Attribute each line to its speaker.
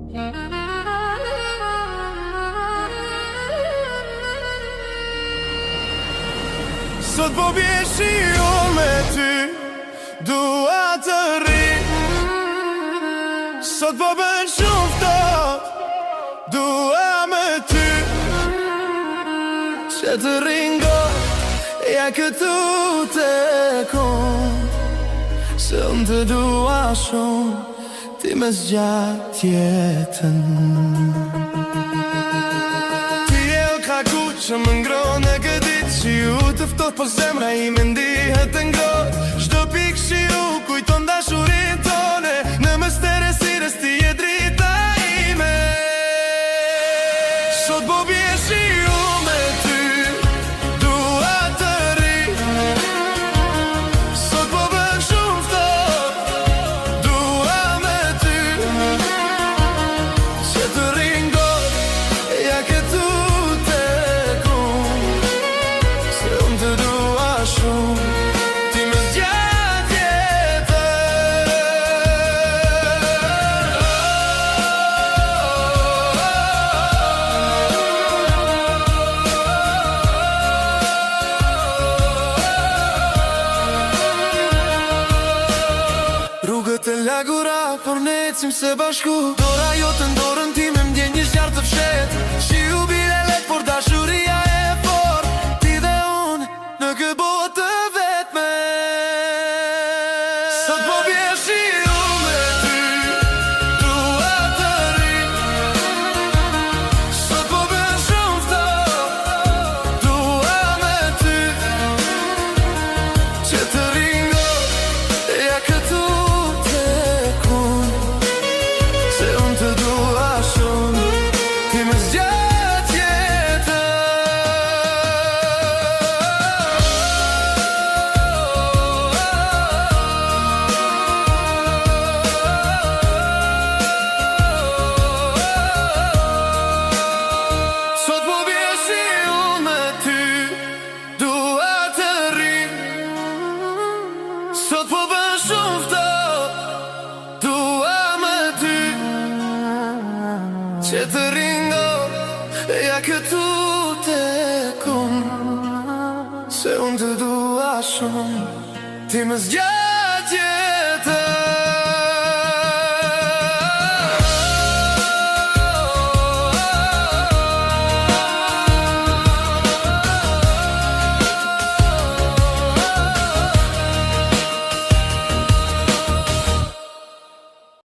Speaker 1: Sot po bje shio me ty, dua të ri. Sot po bën shumë ftohtë, dua me ty që të ringo, ja këtu te kom. Se unë të dua shumë, ti me zgjat jetën. Ti e o kaku që më ngronë e këtë që ju të ftohtë, po zemra ime ndihet të ngrohtë. Çdo pikë që ju kujton dashurinë tone, në mes të errësirës ti je drita ime. Sot po bje shiu me ty, dua të ri. Sot po bën shumë ftohtë, dua me ty që të ringo, ja këtu te kom. Se unë të dua shumë, ti më zgjat jetën. Rrugët e lagura, por ne ecim së bashku. Dora jote në dorën time, m'ndjen një zjarr të fshehtë. Shiu bile lehtë, por dashuria e fortë. Ti dhe unë në kë botë të vetme. Sot po bje shiu me ty, dua të ri. Sot po bën shumë ftohtë, dua me ty që të ringo, ja këtu te kom. Se unë të dua shumë, ti më zgjat jetën. Sot po bje shiu me ty, dua të ri. Sot po bën shumë ftohtë, dua me ty që të ringo, ja këtu te kom. Se unë të dua shumë, ti më zgjat